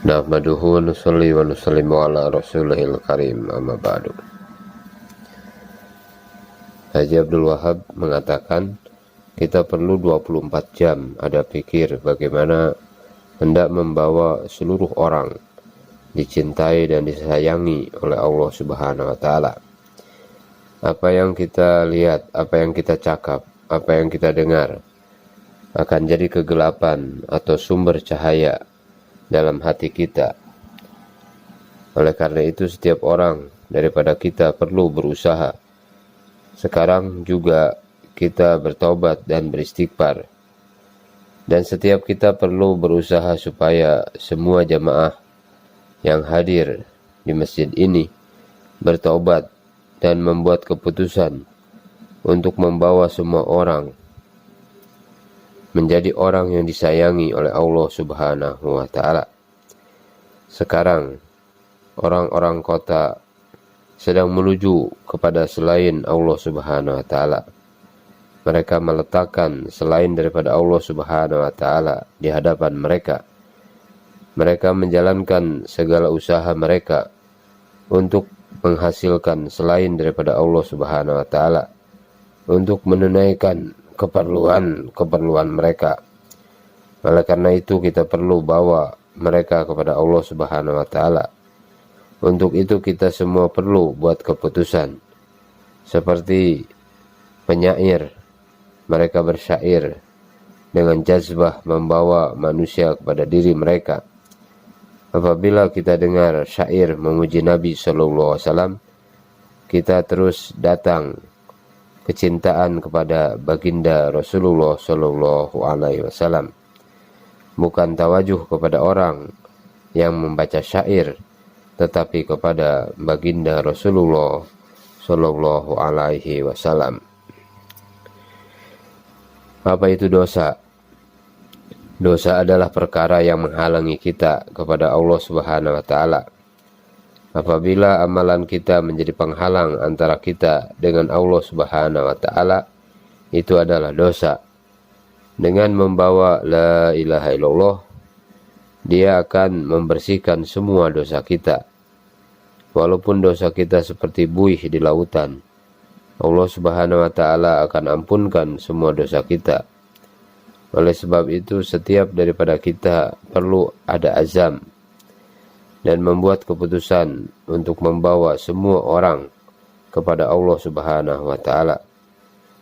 Nahmaduhu wa nusalli wa nusallimu ala rasulihil karim, amma ba'du. Haji Abdul Wahab mengatakan, kita perlu 24 jam ada pikir bagaimana hendak membawa seluruh orang dicintai dan disayangi oleh Allah Subhanahu wa Ta'ala. Apa yang kita lihat, apa yang kita cakap, apa yang kita dengar akan jadi kegelapan atau sumber cahaya dalam hati kita. Oleh karena itu setiap orang daripada kita perlu berusaha. Sekarang juga kita bertobat dan beristighfar. Dan setiap kita perlu berusaha supaya semua jamaah yang hadir di masjid ini bertobat dan membuat keputusan untuk membawa semua orang menjadi orang yang disayangi oleh Allah Subhanahu wa Ta'ala. Sekarang orang-orang kota sedang menuju kepada selain Allah Subhanahu wa Ta'ala. Mereka meletakkan selain daripada Allah Subhanahu wa Ta'ala di hadapan mereka. Mereka menjalankan segala usaha mereka untuk menghasilkan selain daripada Allah Subhanahu wa Ta'ala, untuk menunaikan keperluan mereka. Oleh karena itu kita perlu bawa mereka kepada Allah Subhanahu wa Ta'ala. Untuk itu kita semua perlu buat keputusan. Seperti penyair, mereka bersyair dengan jazbah membawa manusia kepada diri mereka. Apabila kita dengar syair memuji Nabi SAW, kita terus datang kecintaan kepada baginda Rasulullah Shallallahu Alaihi Wasallam, bukan tawajuh kepada orang yang membaca syair, tetapi kepada baginda Rasulullah Shallallahu Alaihi Wasallam. Apa itu dosa? Dosa adalah perkara yang menghalangi kita kepada Allah Subhanahu Wa Taala. Apabila amalan kita menjadi penghalang antara kita dengan Allah Subhanahu wa Ta'ala, itu adalah dosa. Dengan membawa la ilaha illallah, dia akan membersihkan semua dosa kita. Walaupun dosa kita seperti buih di lautan, Allah Subhanahu wa Ta'ala akan ampunkan semua dosa kita. Oleh sebab itu setiap daripada kita perlu ada azam dan membuat keputusan untuk membawa semua orang kepada Allah Subhanahu wa Ta'ala.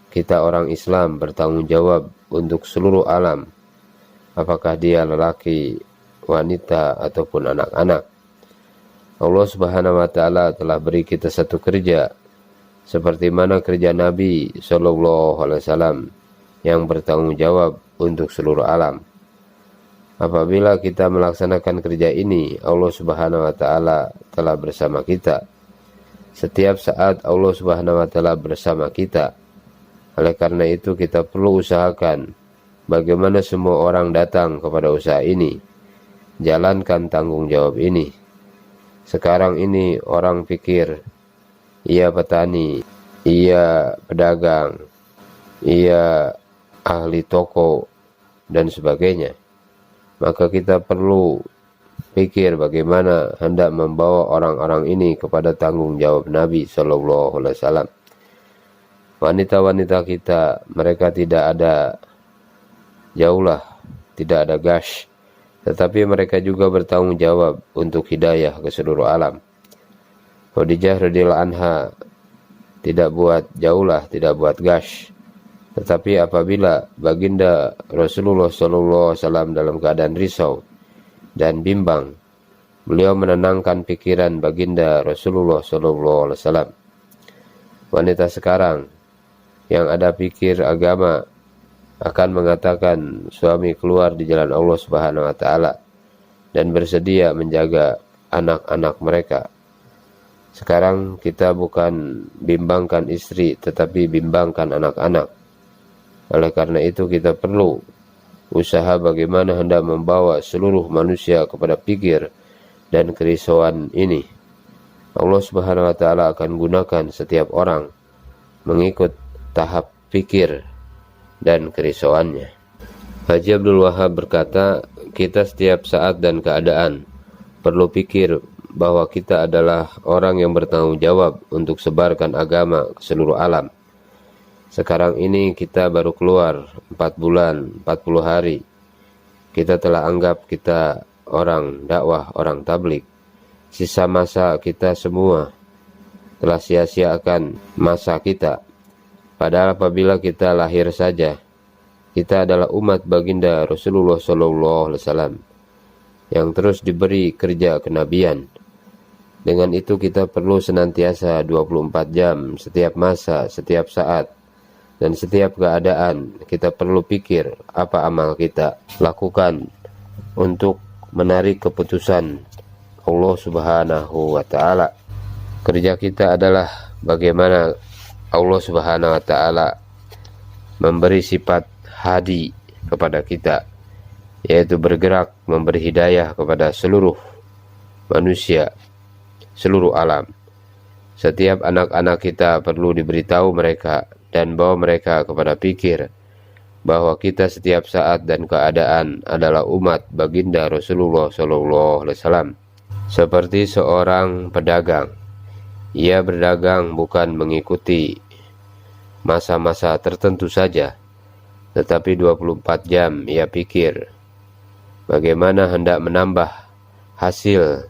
Kita orang Islam bertanggung jawab untuk seluruh alam, apakah dia lelaki, wanita ataupun anak-anak. Allah Subhanahu wa Ta'ala telah beri kita satu kerja, seperti mana kerja Nabi SAW yang bertanggung jawab untuk seluruh alam. Apabila kita melaksanakan kerja ini, Allah Subhanahu wa Ta'ala telah bersama kita. Setiap saat Allah Subhanahu wa Ta'ala bersama kita. Oleh karena itu kita perlu usahakan bagaimana semua orang datang kepada usaha ini. Jalankan tanggung jawab ini. Sekarang ini orang pikir, ia petani, ia pedagang, ia ahli toko, dan sebagainya. Maka kita perlu pikir bagaimana hendak membawa orang-orang ini kepada tanggung jawab Nabi Sallallahu Alaihi Wasallam. Wanita-wanita kita, mereka tidak ada jauhlah, tidak ada gas, tetapi mereka juga bertanggung jawab untuk hidayah ke seluruh alam. Khadijah radhiyallahu anha tidak buat jauhlah, tidak buat gas. Tetapi apabila baginda Rasulullah SAW dalam keadaan risau dan bimbang, beliau menenangkan pikiran baginda Rasulullah SAW. Wanita sekarang yang ada pikir agama akan mengatakan suami keluar di jalan Allah Subhanahu wa Ta'ala dan bersedia menjaga anak-anak mereka. Sekarang kita bukan bimbangkan istri, tetapi bimbangkan anak-anak. Oleh karena itu kita perlu usaha bagaimana hendak membawa seluruh manusia kepada pikir dan kerisauan ini. Allah Subhanahu wa Ta'ala akan gunakan setiap orang mengikut tahap pikir dan kerisauannya. Haji Abdul Wahab berkata, kita setiap saat dan keadaan perlu pikir bahwa kita adalah orang yang bertanggung jawab untuk sebarkan agama ke seluruh alam. Sekarang ini kita baru keluar 4 bulan, 40 hari. Kita telah anggap kita orang dakwah, orang tablik. Sisa masa kita semua telah sia-siakan masa kita. Padahal apabila kita lahir saja, kita adalah umat baginda Rasulullah SAW yang terus diberi kerja kenabian. Dengan itu kita perlu senantiasa 24 jam, setiap masa, setiap saat, dan setiap keadaan kita perlu pikir apa amal kita lakukan untuk menarik keputusan Allah Subhanahu wa Ta'ala. Kerja kita adalah bagaimana Allah Subhanahu wa Ta'ala memberi sifat hadi kepada kita, yaitu bergerak memberi hidayah kepada seluruh manusia, seluruh alam. Setiap anak-anak kita perlu diberitahu mereka dan bawa mereka kepada pikir bahwa kita setiap saat dan keadaan adalah umat baginda Rasulullah SAW. Seperti seorang pedagang, ia berdagang bukan mengikuti masa-masa tertentu saja, tetapi 24 jam ia pikir bagaimana hendak menambah hasil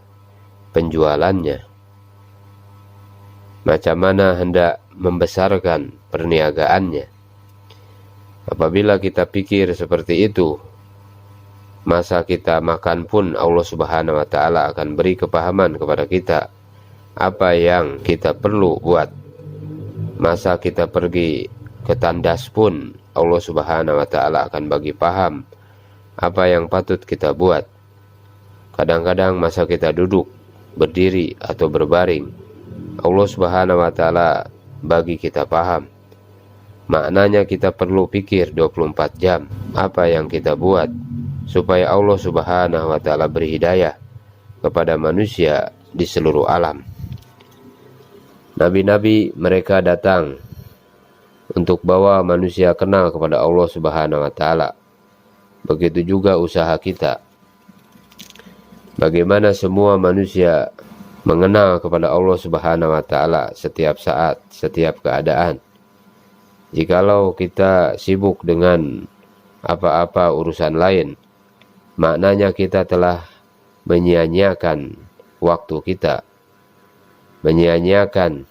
penjualannya, macam mana hendak membesarkan perniagaannya. Apabila kita pikir seperti itu, masa kita makan pun Allah Subhanahu wa Ta'ala akan beri kepahaman kepada kita apa yang kita perlu buat. Masa kita pergi ke tandas pun Allah Subhanahu wa Ta'ala akan bagi paham apa yang patut kita buat. Kadang-kadang masa kita duduk, berdiri atau berbaring, Allah Subhanahu wa Ta'ala bagi kita paham. Maknanya kita perlu pikir 24 jam apa yang kita buat supaya Allah Subhanahu wa Ta'ala beri hidayah kepada manusia di seluruh alam. Nabi-nabi mereka datang untuk bawa manusia kenal kepada Allah Subhanahu wa Ta'ala. Begitu juga usaha kita. Bagaimana semua manusia mengenal kepada Allah Subhanahu wa Ta'ala setiap saat, setiap keadaan. Jikalau kita sibuk dengan apa-apa urusan lain, maknanya kita telah menyia-nyiakan waktu kita, menyia-nyiakan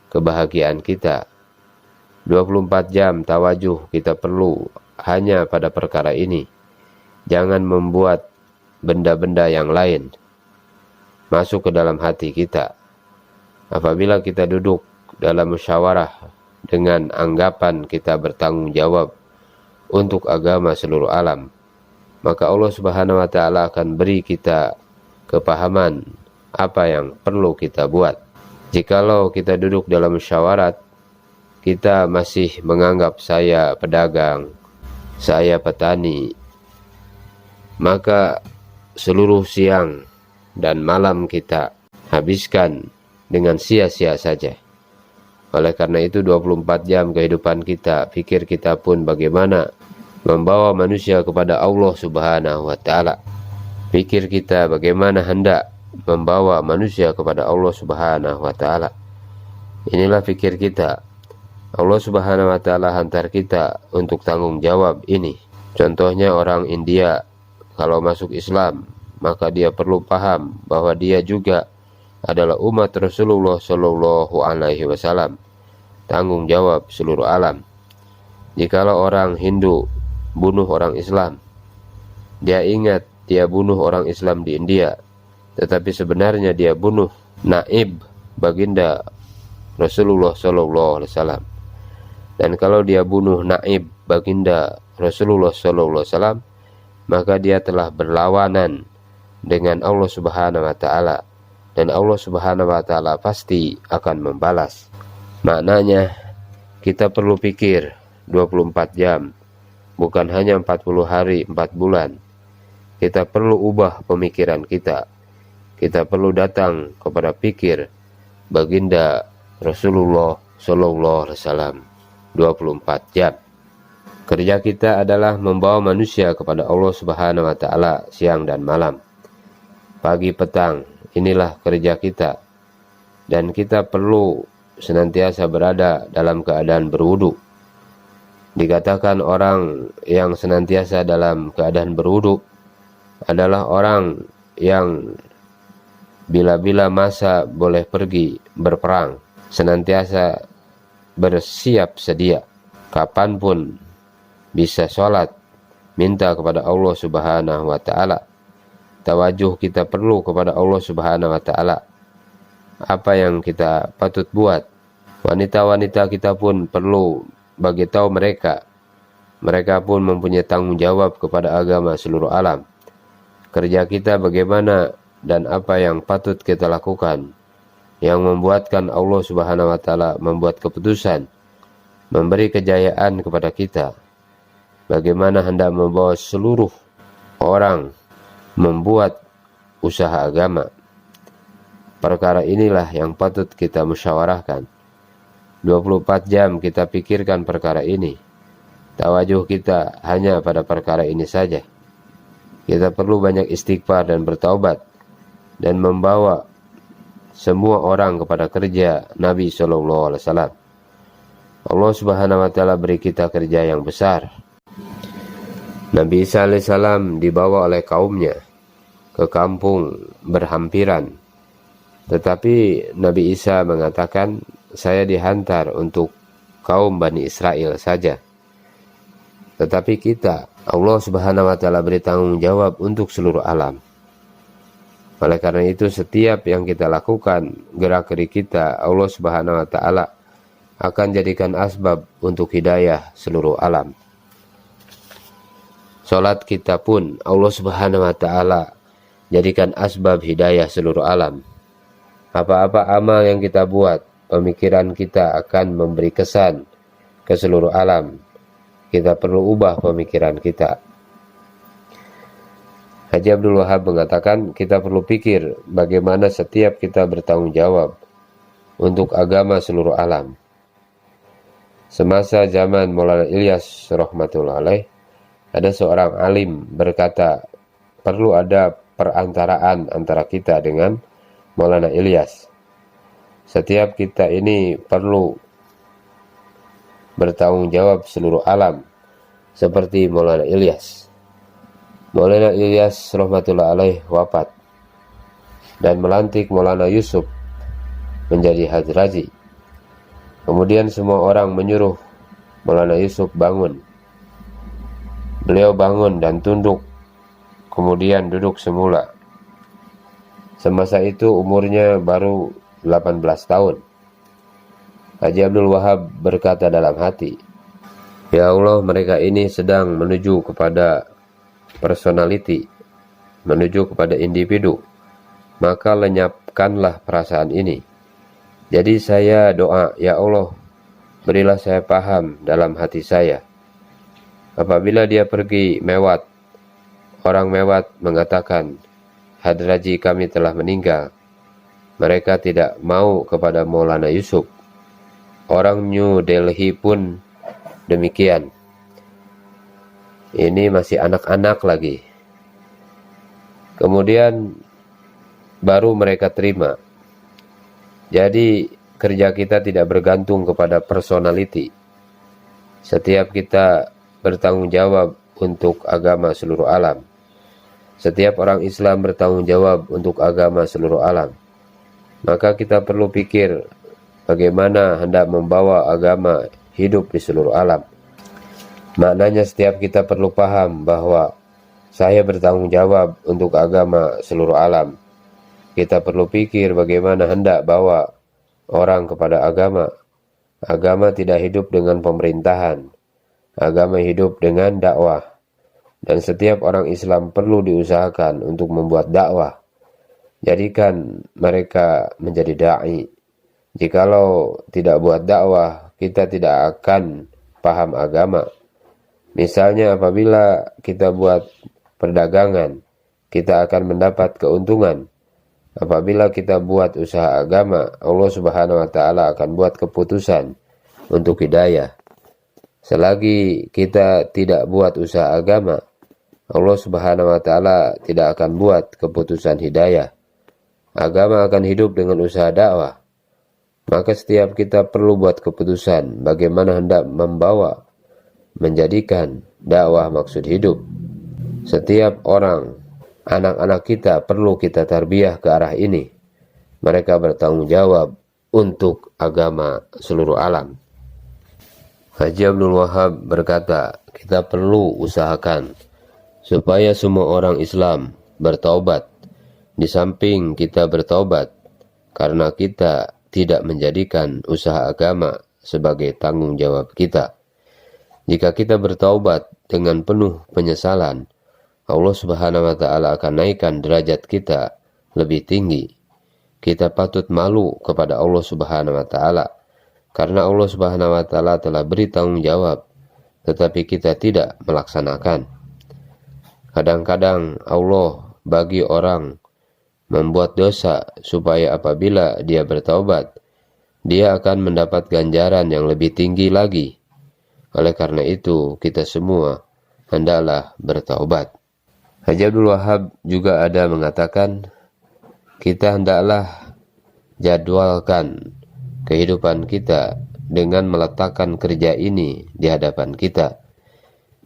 kebahagiaan kita. 24 jam tawajuh kita perlu hanya pada perkara ini. Jangan membuat benda-benda yang lain masuk ke dalam hati kita. Apabila kita duduk dalam musyawarah dengan anggapan kita bertanggung jawab untuk agama seluruh alam, maka Allah Subhanahu wa Ta'ala akan beri kita kepahaman apa yang perlu kita buat. Jikalau kita duduk dalam musyawarat, kita masih menganggap saya pedagang, saya petani, maka seluruh siang dan malam kita habiskan dengan sia-sia saja. Oleh karena itu 24 jam kehidupan kita, pikir kita pun bagaimana membawa manusia kepada Allah Subhanahu wa Ta'ala. Pikir kita bagaimana hendak membawa manusia kepada Allah Subhanahu wa Ta'ala. Inilah pikir kita. Allah Subhanahu wa Ta'ala hantar kita untuk tanggung jawab ini. Contohnya orang India, kalau masuk Islam, maka dia perlu paham bahwa dia juga adalah umat Rasulullah Shallallahu Alaihi Wasallam. Tanggung jawab seluruh alam. Jikalau orang Hindu bunuh orang Islam, dia ingat dia bunuh orang Islam di India, tetapi sebenarnya dia bunuh naib baginda Rasulullah Sallallahu Alaihi Wasallam. Dan kalau dia bunuh naib baginda Rasulullah Sallallahu Alaihi Wasallam, maka dia telah berlawanan dengan Allah Subhanahu wa Ta'ala, dan Allah Subhanahu wa Ta'ala pasti akan membalas. Maknanya kita perlu pikir 24 jam, bukan hanya 40 hari, 4 bulan. Kita perlu ubah pemikiran kita. Kita perlu datang kepada pikir baginda Rasulullah Sallallahu Alaihi Wasallam 24 jam. Kerja kita adalah membawa manusia kepada Allah Subhanahu wa Ta'ala siang dan malam. pagi petang, inilah kerja kita. Dan kita perlu senantiasa berada dalam keadaan berwudu. Dikatakan orang yang senantiasa dalam keadaan berwudu adalah orang yang bila-bila masa boleh pergi berperang, senantiasa bersiap sedia, kapanpun bisa sholat, minta kepada Allah Subhanahu wa Ta'ala. Tawajuh kita perlu kepada Allah Subhanahu wa Ta'ala. Apa yang kita patut buat. Wanita-wanita kita pun perlu bagi tahu mereka pun mempunyai tanggung jawab kepada agama seluruh alam. Kerja kita bagaimana dan apa yang patut kita lakukan, yang membuatkan Allah Subhanahu wa Ta'ala membuat keputusan, memberi kejayaan kepada kita. Bagaimana hendak membawa seluruh orang membuat usaha agama. Perkara inilah yang patut kita musyawarahkan. 24 jam kita pikirkan perkara ini. Tawajuh kita hanya pada perkara ini saja. Kita perlu banyak istighfar dan bertaubat, dan membawa semua orang kepada kerja Nabi SAW. Allah Subhanahu wa Ta'ala beri kita kerja yang besar. Nabi Isa alaihissalam dibawa oleh kaumnya ke kampung berhampiran. Tetapi Nabi Isa mengatakan, saya dihantar untuk kaum Bani Israel saja. Tetapi kita, Allah Subhanahu wa Ta'ala beri tanggung jawab untuk seluruh alam. Oleh karena itu setiap yang kita lakukan, gerak-gerik kita, Allah Subhanahu wa Ta'ala akan jadikan asbab untuk hidayah seluruh alam. Salat kita pun Allah Subhanahu wa Ta'ala jadikan asbab hidayah seluruh alam. Apa-apa amal yang kita buat, pemikiran kita akan memberi kesan ke seluruh alam. Kita perlu ubah pemikiran kita. Haji Abdul Wahab mengatakan kita perlu pikir bagaimana setiap kita bertanggung jawab untuk agama seluruh alam. Semasa zaman Maulana Ilyas rahmatullah alaih, ada seorang alim berkata perlu ada perantaraan antara kita dengan Maulana Ilyas. Setiap kita ini perlu bertanggung jawab seluruh alam seperti Maulana Ilyas. Maulana Ilyas rahmatullah alaih wafat dan melantik Maulana Yusuf menjadi hadraji. Kemudian semua orang menyuruh Maulana Yusuf bangun. Beliau bangun dan tunduk, kemudian duduk semula. Semasa itu umurnya baru 18 tahun. Haji Abdul Wahab berkata dalam hati, ya Allah, mereka ini sedang menuju kepada personality, menuju kepada individu, maka lenyapkanlah perasaan ini. Jadi saya doa, ya Allah, berilah saya paham dalam hati saya. Apabila dia pergi mewat, orang mewat mengatakan, hadraji kami telah meninggal. Mereka tidak mau kepada Maulana Yusuf. Orang New Delhi pun demikian. Ini masih anak-anak lagi. Kemudian baru mereka terima. Jadi kerja kita tidak bergantung kepada personality. Setiap kita bertanggung jawab untuk agama seluruh alam. Setiap orang Islam bertanggung jawab untuk agama seluruh alam. Maka kita perlu pikir bagaimana hendak membawa agama hidup di seluruh alam. Maknanya setiap kita perlu paham bahwa saya bertanggung jawab untuk agama seluruh alam. Kita perlu pikir bagaimana hendak bawa orang kepada agama. Agama tidak hidup dengan pemerintahan. Agama hidup dengan dakwah. Dan setiap orang Islam perlu diusahakan untuk membuat dakwah. Jadikan mereka menjadi da'i. Jikalau tidak buat dakwah, kita tidak akan paham agama. Misalnya apabila kita buat perdagangan, kita akan mendapat keuntungan. Apabila kita buat usaha agama, Allah Subhanahu wa Ta'ala akan buat keputusan untuk hidayah. Selagi kita tidak buat usaha agama, Allah Subhanahu wa Ta'ala tidak akan buat keputusan hidayah. Agama akan hidup dengan usaha dakwah. Maka setiap kita perlu buat keputusan bagaimana hendak membawa, menjadikan dakwah maksud hidup. Setiap orang, anak-anak kita perlu kita tarbiyah ke arah ini. Mereka bertanggung jawab untuk agama seluruh alam. Haji Abdul Wahab berkata, kita perlu usahakan supaya semua orang Islam bertaubat. Di samping kita bertaubat karena kita tidak menjadikan usaha agama sebagai tanggung jawab kita. Jika kita bertaubat dengan penuh penyesalan, Allah Subhanahu wa Ta'ala akan naikkan derajat kita lebih tinggi. Kita patut malu kepada Allah Subhanahu wa Ta'ala karena Allah Subhanahu wa Ta'ala telah beri tanggung jawab, tetapi kita tidak melaksanakan. Kadang-kadang Allah bagi orang membuat dosa supaya apabila dia bertaubat, dia akan mendapat ganjaran yang lebih tinggi lagi. Oleh karena itu, kita semua hendaklah bertaubat. Haji Abdul Wahab juga ada mengatakan, kita hendaklah jadwalkan kehidupan kita dengan meletakkan kerja ini di hadapan kita.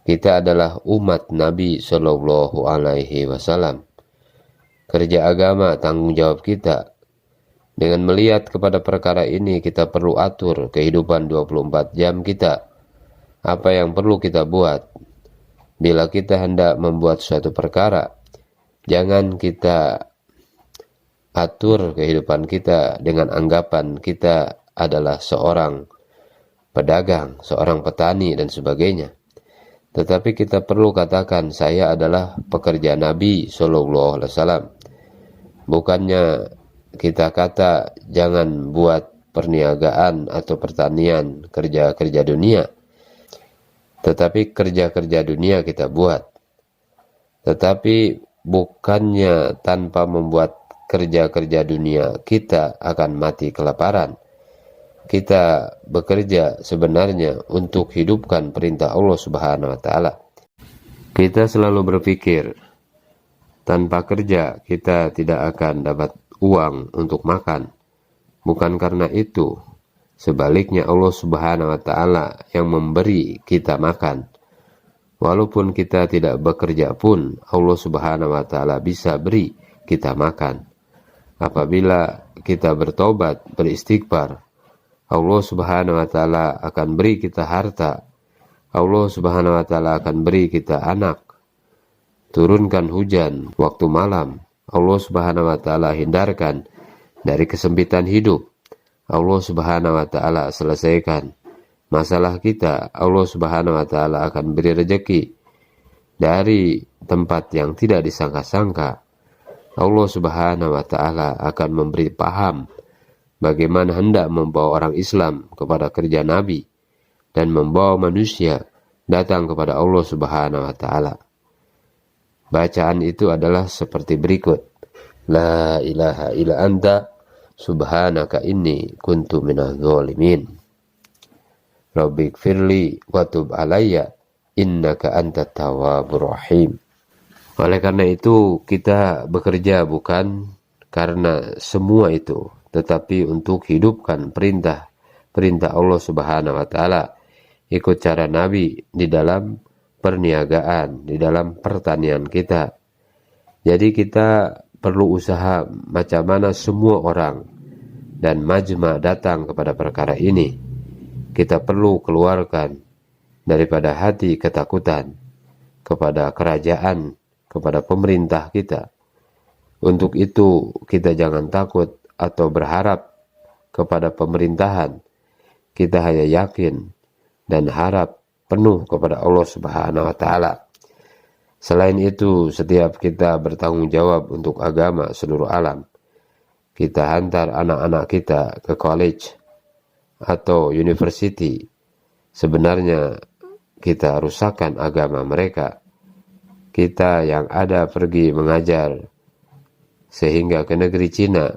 Kita adalah umat Nabi Shallallahu Alaihi Wasallam. Kerja agama tanggung jawab kita. Dengan melihat kepada perkara ini, kita perlu atur kehidupan 24 jam kita. Apa yang perlu kita buat? Bila kita hendak membuat suatu perkara, jangan kita atur kehidupan kita dengan anggapan kita adalah seorang pedagang, seorang petani dan sebagainya. Tetapi kita perlu katakan, saya adalah pekerja Nabi Shallallahu Alaihi Wasallam. Bukannya kita kata jangan buat perniagaan atau pertanian, kerja-kerja dunia. Tetapi kerja-kerja dunia kita buat. Tetapi bukannya tanpa membuat kerja-kerja dunia kita akan mati kelaparan. Kita bekerja sebenarnya untuk hidupkan perintah Allah Subhanahu wa Ta'ala. Kita selalu berpikir, tanpa kerja kita tidak akan dapat uang untuk makan. Bukan karena itu, sebaliknya Allah Subhanahu wa Ta'ala yang memberi kita makan. Walaupun kita tidak bekerja pun, Allah Subhanahu wa Ta'ala bisa beri kita makan. Apabila kita bertobat, beristighfar, Allah Subhanahu wa Ta'ala akan beri kita harta. Allah Subhanahu wa Ta'ala akan beri kita anak. Turunkan hujan waktu malam. Allah Subhanahu wa Ta'ala hindarkan dari kesempitan hidup. Allah Subhanahu wa Ta'ala selesaikan masalah kita. Allah Subhanahu wa Ta'ala akan beri rezeki dari tempat yang tidak disangka-sangka. Allah Subhanahu wa Ta'ala akan memberi paham bagaimana hendak membawa orang Islam kepada kerja Nabi dan membawa manusia datang kepada Allah Subhanahu wa Ta'ala. Bacaan itu adalah seperti berikut. La ilaha illa anta subhanaka inni kuntu minadz zalimin. Rabbighfirli wa tub alayya innaka antat tawwabur rahim. Oleh karena itu kita bekerja bukan karena semua itu, tetapi untuk hidupkan perintah Allah Subhanahu wa Ta'ala. Ikut cara Nabi di dalam perniagaan, di dalam pertanian kita. Jadi kita perlu usaha macam mana semua orang dan majma datang kepada perkara ini. Kita perlu keluarkan daripada hati ketakutan kepada kerajaan, kepada pemerintah kita. Untuk itu kita jangan takut atau berharap kepada pemerintahan. Kita hanya yakin dan harap penuh kepada Allah Subhanahu wa Ta'ala. Selain itu, setiap kita bertanggung jawab untuk agama seluruh alam. Kita hantar anak-anak kita ke college atau university. Sebenarnya kita rusakkan agama mereka. Kita yang ada pergi mengajar sehingga ke negeri Cina,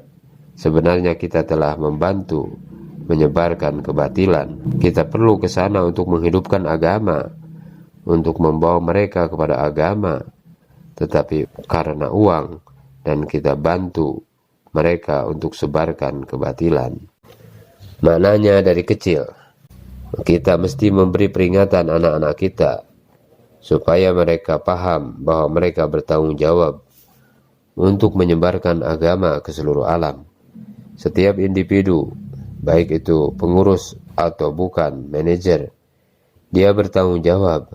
sebenarnya kita telah membantu menyebarkan kebatilan. Kita perlu ke sana untuk menghidupkan agama, untuk membawa mereka kepada agama, tetapi karena uang, dan kita bantu mereka untuk sebarkan kebatilan. Maknanya dari kecil, kita mesti memberi peringatan anak-anak kita, supaya mereka paham bahwa mereka bertanggung jawab untuk menyebarkan agama ke seluruh alam. Setiap individu, baik itu pengurus atau bukan manajer, dia bertanggung jawab,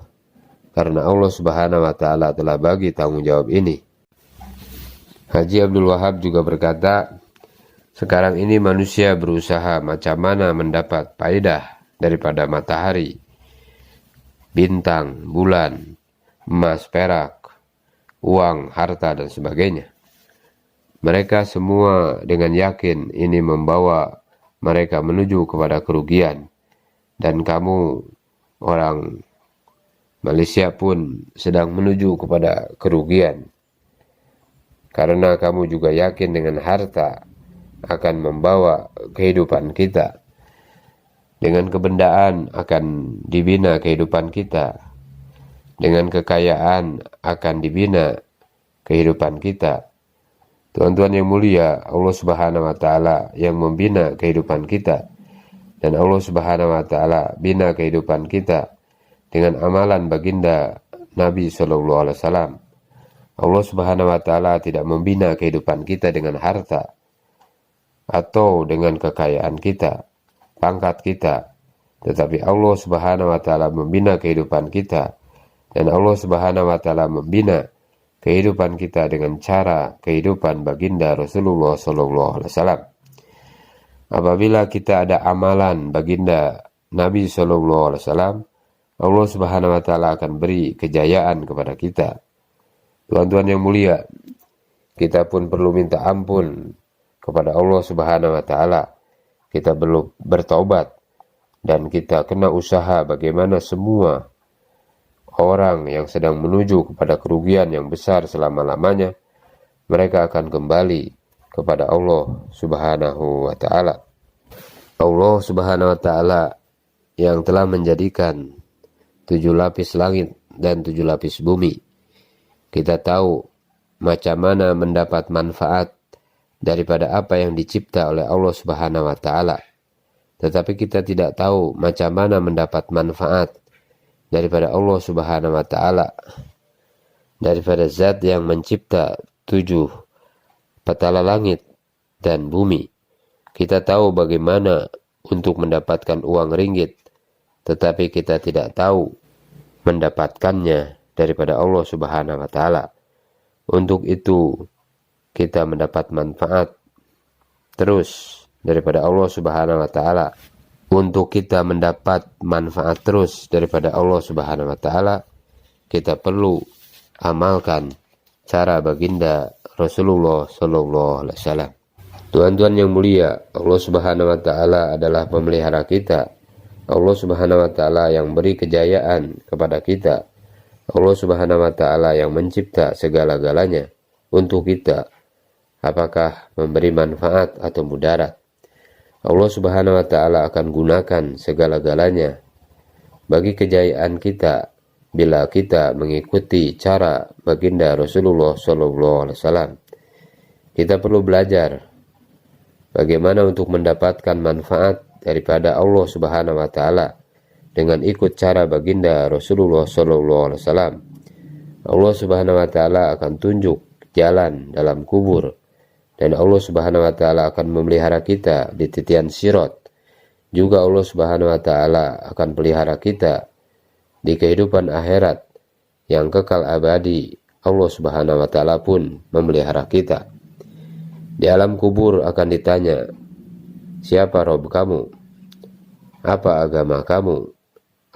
karena Allah Subhanahu wa Ta'ala telah bagi tanggung jawab ini. Haji Abdul Wahab juga berkata, sekarang ini manusia berusaha macam mana mendapat faedah daripada matahari, bintang, bulan, emas, perak, uang, harta, dan sebagainya. Mereka semua dengan yakin ini membawa mereka menuju kepada kerugian. Dan kamu, orang Malaysia pun sedang menuju kepada kerugian. Karena kamu juga yakin dengan harta akan membawa kehidupan kita. Dengan kebendaan akan dibina kehidupan kita. Dengan kekayaan akan dibina kehidupan kita. Tuan-tuan yang mulia, Allah Subhanahu wa Ta'ala yang membina kehidupan kita, dan Allah Subhanahu wa Ta'ala bina kehidupan kita dengan amalan baginda Nabi Sallallahu Alaihi Wasallam. Allah Subhanahu wa Ta'ala tidak membina kehidupan kita dengan harta atau dengan kekayaan kita, pangkat kita, tetapi Allah Subhanahu wa Ta'ala membina kehidupan kita, dan Allah Subhanahu wa Ta'ala membina kehidupan kita dengan cara kehidupan baginda Rasulullah Sallallahu Alaihi Wasallam. Apabila kita ada amalan baginda Nabi Sallallahu Alaihi Wasallam, Allah Subhanahu wa Ta'ala akan beri kejayaan kepada kita. Tuan-tuan yang mulia, kita pun perlu minta ampun kepada Allah Subhanahu wa Ta'ala. Kita perlu bertaubat, dan kita kena usaha bagaimana semua orang yang sedang menuju kepada kerugian yang besar selama-lamanya, mereka akan kembali kepada Allah Subhanahu wa Ta'ala. Allah Subhanahu wa Ta'ala yang telah menjadikan 7 lapis langit dan 7 lapis bumi. Kita tahu macam mana mendapat manfaat daripada apa yang dicipta oleh Allah Subhanahu wa Ta'ala. Tetapi kita tidak tahu macam mana mendapat manfaat daripada Allah Subhanahu wa Ta'ala, daripada zat yang mencipta 7 petala langit dan bumi. Kita tahu bagaimana untuk mendapatkan uang ringgit, tetapi kita tidak tahu mendapatkannya daripada Allah Subhanahu wa Ta'ala. Untuk itu kita mendapat manfaat terus daripada Allah Subhanahu wa Ta'ala. Untuk kita mendapat manfaat terus daripada Allah Subhanahu wa Ta'ala, kita perlu amalkan cara baginda Rasulullah Sallallahu Alaihi Wasallam. Tuan-tuan yang mulia, Allah Subhanahu wa Ta'ala adalah pemelihara kita. Allah Subhanahu wa Ta'ala yang beri kejayaan kepada kita. Allah Subhanahu wa Ta'ala yang mencipta segala-galanya untuk kita, apakah memberi manfaat atau mudarat. Allah Subhanahu wa Ta'ala akan gunakan segala-galanya bagi kejayaan kita bila kita mengikuti cara baginda Rasulullah Sallallahu Alaihi Wasallam. Kita perlu belajar bagaimana untuk mendapatkan manfaat daripada Allah Subhanahu wa Ta'ala dengan ikut cara baginda Rasulullah Sallallahu Alaihi Wasallam. Allah Subhanahu wa Ta'ala akan tunjuk jalan dalam kubur, dan Allah Subhanahu wa Ta'ala akan memelihara kita di titian sirat. Juga Allah Subhanahu wa Ta'ala akan pelihara kita di kehidupan akhirat yang kekal abadi. Allah Subhanahu wa Ta'ala pun memelihara kita. Di alam kubur akan ditanya, siapa Rob kamu? Apa agama kamu?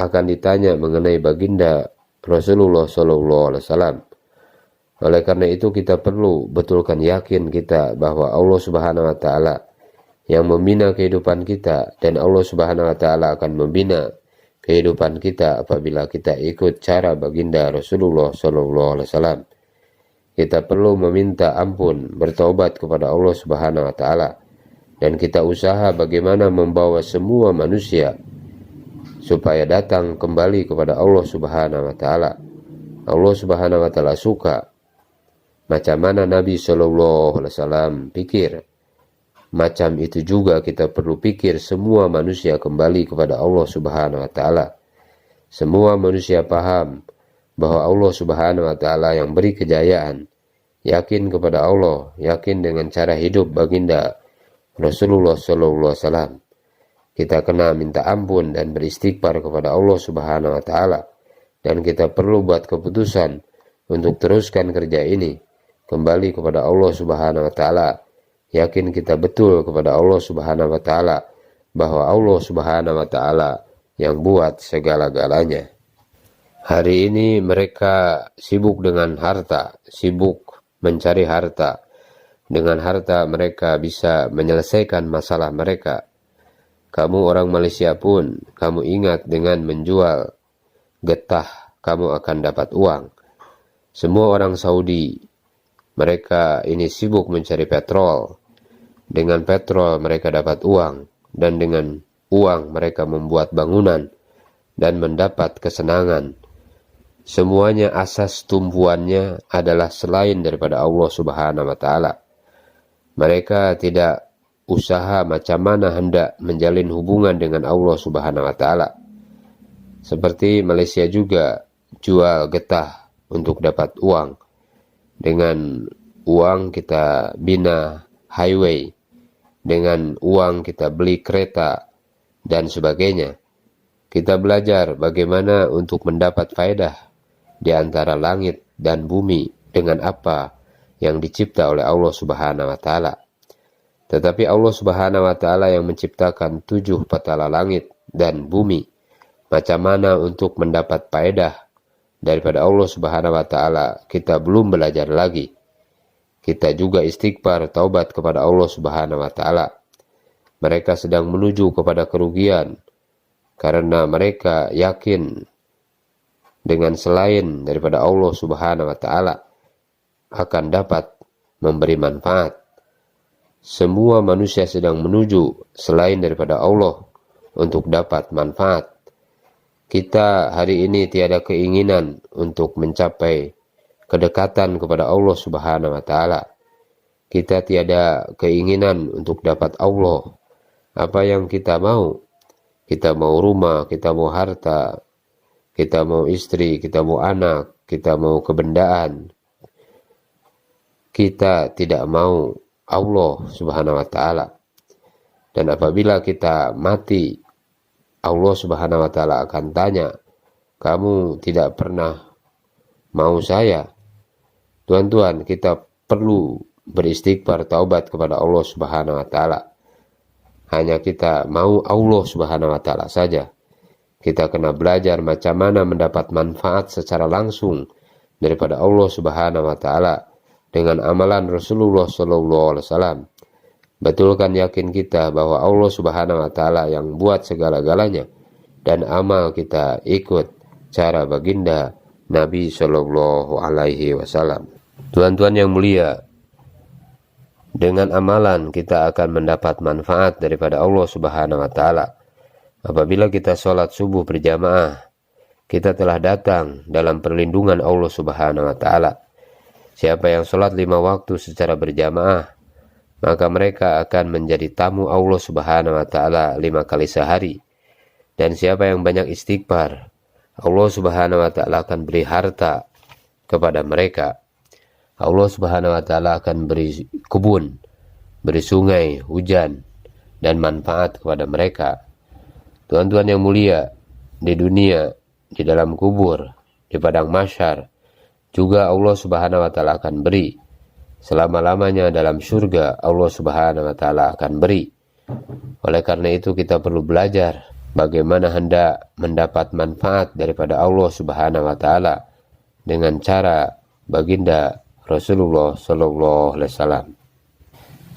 Akan ditanya mengenai baginda Rasulullah Sallallahu Alaihi Wasallam. Oleh karena itu kita perlu betulkan yakin kita bahwa Allah Subhanahu wa Ta'ala yang membina kehidupan kita, dan Allah Subhanahu wa Ta'ala akan membina kehidupan kita apabila kita ikut cara baginda Rasulullah Sallallahu Alaihi Wasallam. Kita perlu meminta ampun, bertaubat kepada Allah Subhanahu wa Ta'ala, dan kita usaha bagaimana membawa semua manusia supaya datang kembali kepada Allah Subhanahu wa Ta'ala. Allah Subhanahu wa Ta'ala suka macam mana Nabi SAW pikir, macam itu juga kita perlu pikir semua manusia kembali kepada Allah Subhanahu wa Ta'ala. Semua manusia paham bahwa Allah Subhanahu wa Ta'ala yang beri kejayaan, yakin kepada Allah, yakin dengan cara hidup baginda Rasulullah SAW. Kita kena minta ampun dan beristighfar kepada Allah Subhanahu wa Ta'ala, dan kita perlu buat keputusan untuk teruskan kerja ini kembali kepada Allah Subhanahu wa Ta'ala. Yakin kita betul kepada Allah Subhanahu wa Ta'ala bahwa Allah Subhanahu wa Ta'ala yang buat segala-galanya. Hari ini mereka sibuk dengan harta, sibuk mencari harta. Dengan harta mereka bisa menyelesaikan masalah mereka. Kamu orang Malaysia pun, kamu ingat dengan menjual getah, kamu akan dapat uang. Semua orang Saudi, mereka ini sibuk mencari petrol. Dengan petrol mereka dapat uang, dan dengan uang mereka membuat bangunan dan mendapat kesenangan. Semuanya asas tumpuannya adalah selain daripada Allah Subhanahu wa Ta'ala. Mereka tidak usaha macam mana hendak menjalin hubungan dengan Allah Subhanahu wa Ta'ala. Seperti Malaysia juga jual getah untuk dapat uang. Dengan uang kita bina highway, dengan uang kita beli kereta dan sebagainya. Kita belajar bagaimana untuk mendapat faedah di antara langit dan bumi dengan apa yang dicipta oleh Allah Subhanahu wa Ta'ala. Tetapi Allah Subhanahu wa Ta'ala yang menciptakan 7 petala langit dan bumi, macam mana untuk mendapat faedah daripada Allah Subhanahu wa Ta'ala, kita belum belajar lagi. Kita juga istighfar, taubat kepada Allah Subhanahu wa Ta'ala. Mereka sedang menuju kepada kerugian karena mereka yakin dengan selain daripada Allah Subhanahu wa Ta'ala akan dapat memberi manfaat. Semua manusia sedang menuju selain daripada Allah untuk dapat manfaat. Kita hari ini tiada keinginan untuk mencapai kedekatan kepada Allah Subhanahu wa Ta'ala. Kita tiada keinginan untuk dapat Allah. Apa yang kita mau? Kita mau rumah, kita mau harta, kita mau istri, kita mau anak, kita mau kebendaan. Kita tidak mau Allah Subhanahu wa Ta'ala. Dan apabila kita mati, Allah Subhanahu wa Ta'ala akan tanya, kamu tidak pernah mau saya? Tuan-tuan, kita perlu beristighfar, taubat kepada Allah Subhanahu wa Ta'ala. Hanya kita mau Allah Subhanahu wa Ta'ala saja. Kita kena belajar macam mana mendapat manfaat secara langsung daripada Allah Subhanahu wa Ta'ala dengan amalan Rasulullah SAW. Betulkan yakin kita bahwa Allah Subhanahu wa Ta'ala yang buat segala-galanya, dan amal kita ikut cara baginda Nabi SAW. Tuan-tuan yang mulia, dengan amalan kita akan mendapat manfaat daripada Allah Subhanahu wa Ta'ala. Apabila kita sholat subuh berjamaah, kita telah datang dalam perlindungan Allah Subhanahu wa Ta'ala. Siapa yang sholat 5 waktu secara berjamaah, maka mereka akan menjadi tamu Allah Subhanahu wa Ta'ala 5 kali sehari. Dan siapa yang banyak istighfar, Allah Subhanahu wa Ta'ala akan beri harta kepada mereka. Allah Subhanahu wa Ta'ala akan beri kebun, beri sungai, hujan, dan manfaat kepada mereka. Tuan-tuan yang mulia, di dunia, di dalam kubur, di padang mahsyar, juga Allah Subhanahu wa Ta'ala akan beri. Selama-lamanya dalam surga, Allah Subhanahu wa Ta'ala akan beri. Oleh karena itu kita perlu belajar bagaimana hendak mendapat manfaat daripada Allah Subhanahu wa Ta'ala dengan cara baginda Rasulullah SAW.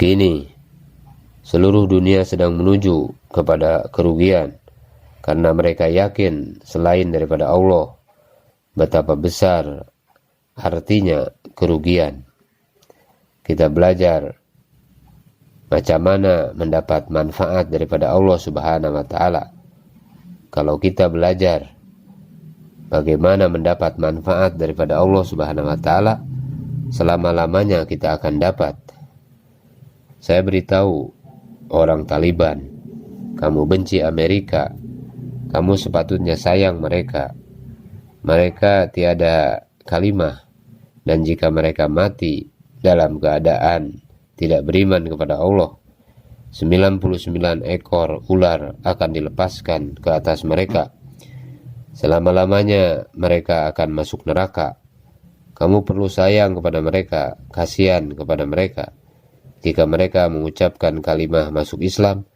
Kini seluruh dunia sedang menuju kepada kerugian karena mereka yakin selain daripada Allah. Betapa besar artinya kerugian. Kita belajar macam mana mendapat manfaat daripada Allah Subhanahu wa Ta'ala. Kalau kita belajar bagaimana mendapat manfaat daripada Allah Subhanahu wa Ta'ala, selama-lamanya kita akan dapat. Saya beritahu orang Taliban, kamu benci Amerika, kamu sepatutnya sayang mereka. Mereka tiada kalimah, dan jika mereka mati dalam keadaan tidak beriman kepada Allah, 99 ekor ular akan dilepaskan ke atas mereka. Selama-lamanya mereka akan masuk neraka. Kamu perlu sayang kepada mereka, kasihan kepada mereka. Jika mereka mengucapkan kalimah masuk Islam,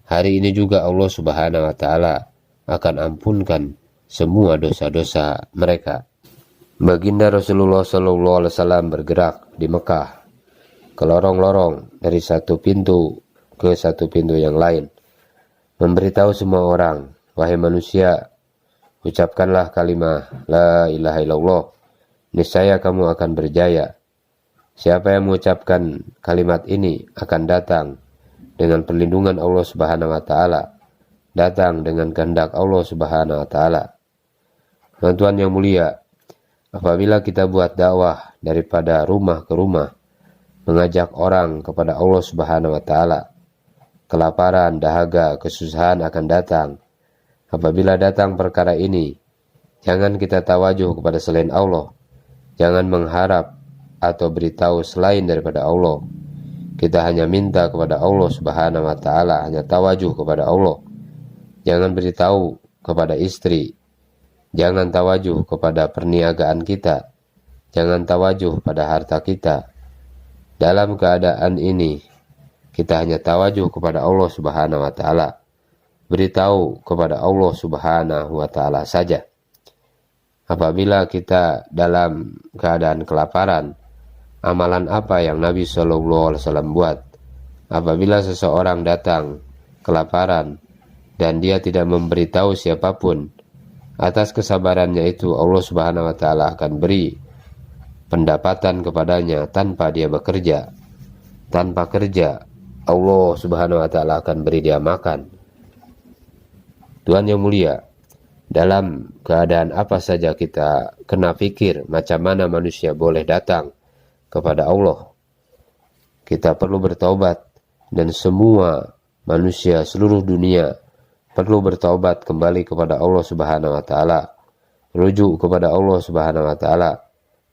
hari ini juga Allah Subhanahu wa Ta'ala akan ampunkan semua dosa-dosa mereka. Baginda Rasulullah SAW bergerak di Mekah ke lorong-lorong dari satu pintu ke satu pintu yang lain, memberitahu semua orang, wahai manusia, ucapkanlah kalimah la ilaha illallah, niscaya kamu akan berjaya. Siapa yang mengucapkan kalimat ini akan datang dengan perlindungan Allah Subhanahu wa Ta'ala, datang dengan kehendak Allah Subhanahu wa Ta'ala. Tuan-tuan yang mulia, apabila kita buat dakwah daripada rumah ke rumah, mengajak orang kepada Allah Subhanahu wa Ta'ala, kelaparan, dahaga, kesusahan akan datang. Apabila datang perkara ini, jangan kita tawajuh kepada selain Allah, jangan mengharap atau beritahu selain daripada Allah. Kita hanya minta kepada Allah Subhanahu wa Ta'ala, hanya tawajuh kepada Allah. Jangan beritahu kepada istri, jangan tawajuh kepada perniagaan kita, jangan tawajuh pada harta kita. Dalam keadaan ini, kita hanya tawajuh kepada Allah Subhanahu wa Ta'ala, beritahu kepada Allah Subhanahu wa Ta'ala saja. Apabila kita dalam keadaan kelaparan, amalan apa yang Nabi SAW buat? Apabila seseorang datang kelaparan dan dia tidak memberitahu siapapun, atas kesabarannya itu Allah Subhanahu wa Ta'ala akan beri pendapatan kepadanya tanpa dia bekerja. Tanpa kerja, Allah Subhanahu wa Ta'ala akan beri dia makan. Tuhan yang mulia, dalam keadaan apa saja kita kena pikir macam mana manusia boleh datang kepada Allah. Kita perlu bertaubat, dan semua manusia seluruh dunia perlu bertaubat kembali kepada Allah Subhanahu wa Ta'ala, rujuk kepada Allah Subhanahu wa Ta'ala,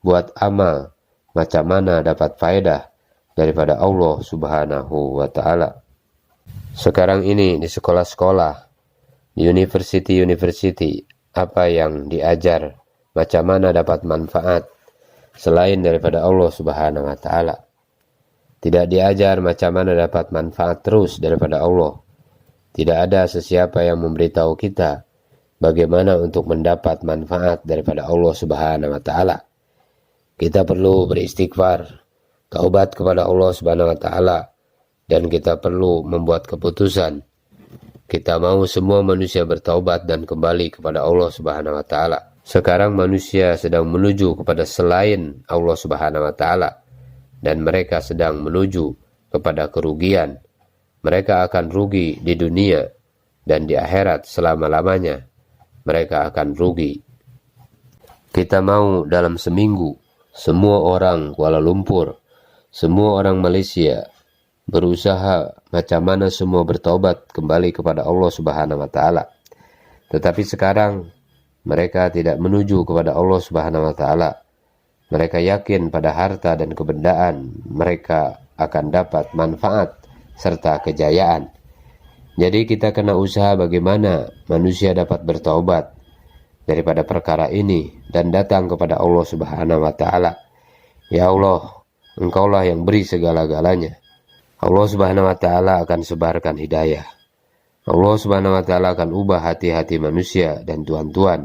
buat amal macam mana dapat faedah daripada Allah Subhanahu wa Ta'ala. Sekarang ini di sekolah-sekolah, di university, apa yang diajar macam mana dapat manfaat selain daripada Allah Subhanahu wa Ta'ala. Tidak diajar macam mana dapat manfaat terus daripada Allah. Tidak ada sesiapa yang memberitahu kita bagaimana untuk mendapat manfaat daripada Allah Subhanahu wa Ta'ala. Kita perlu beristighfar, taubat kepada Allah Subhanahu wa Ta'ala, dan kita perlu membuat keputusan. Kita mau semua manusia bertaubat dan kembali kepada Allah Subhanahu wa Ta'ala. Sekarang manusia sedang menuju kepada selain Allah Subhanahu wa Ta'ala, dan mereka sedang menuju kepada kerugian. Mereka akan rugi di dunia, dan di akhirat selama-lamanya mereka akan rugi. Kita mau dalam seminggu semua orang Kuala Lumpur, semua orang Malaysia berusaha macam mana semua bertaubat kembali kepada Allah Subhanahu wa Ta'ala. Tetapi sekarang mereka tidak menuju kepada Allah Subhanahu wa Ta'ala. Mereka yakin pada harta dan kebendaan mereka akan dapat manfaat serta kejayaan. Jadi kita kena usaha bagaimana manusia dapat bertaubat daripada perkara ini dan datang kepada Allah Subhanahu wa Ta'ala. Ya Allah, Engkaulah yang beri segala-galanya. Allah Subhanahu wa Ta'ala akan sebarkan hidayah. Allah Subhanahu wa Ta'ala akan ubah hati-hati manusia. Dan tuan-tuan,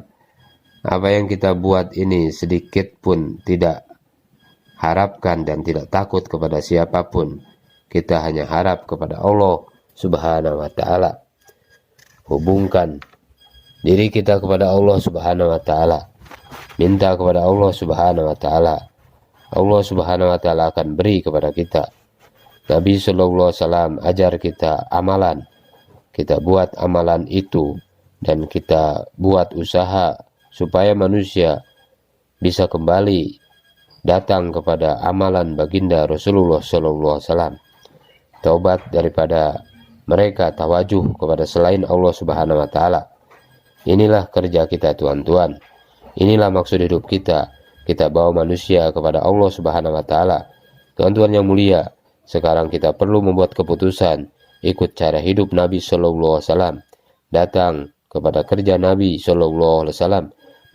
apa yang kita buat ini sedikit pun tidak harapkan dan tidak takut kepada siapapun. Kita hanya harap kepada Allah Subhanahu wa Ta'ala. Hubungkan diri kita kepada Allah Subhanahu wa Ta'ala. Minta kepada Allah Subhanahu wa Ta'ala. Allah Subhanahu wa Ta'ala akan beri kepada kita. Nabi SAW ajar kita amalan. Kita buat amalan itu dan kita buat usaha supaya manusia bisa kembali datang kepada amalan baginda Rasulullah SAW. Taubat daripada mereka tawajuh kepada selain Allah Subhanahu wa Ta'ala. Inilah kerja kita, tuan-tuan. Inilah maksud hidup kita. Kita bawa manusia kepada Allah Subhanahu wa Ta'ala. Tuan-tuan yang mulia, sekarang kita perlu membuat keputusan ikut cara hidup Nabi Sallallahu Alaihi Wasallam, datang kepada kerja Nabi Sallallahu Alaihi Wasallam,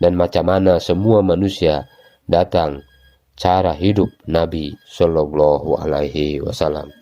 dan macam mana semua manusia datang cara hidup Nabi Sallallahu Alaihi Wasallam.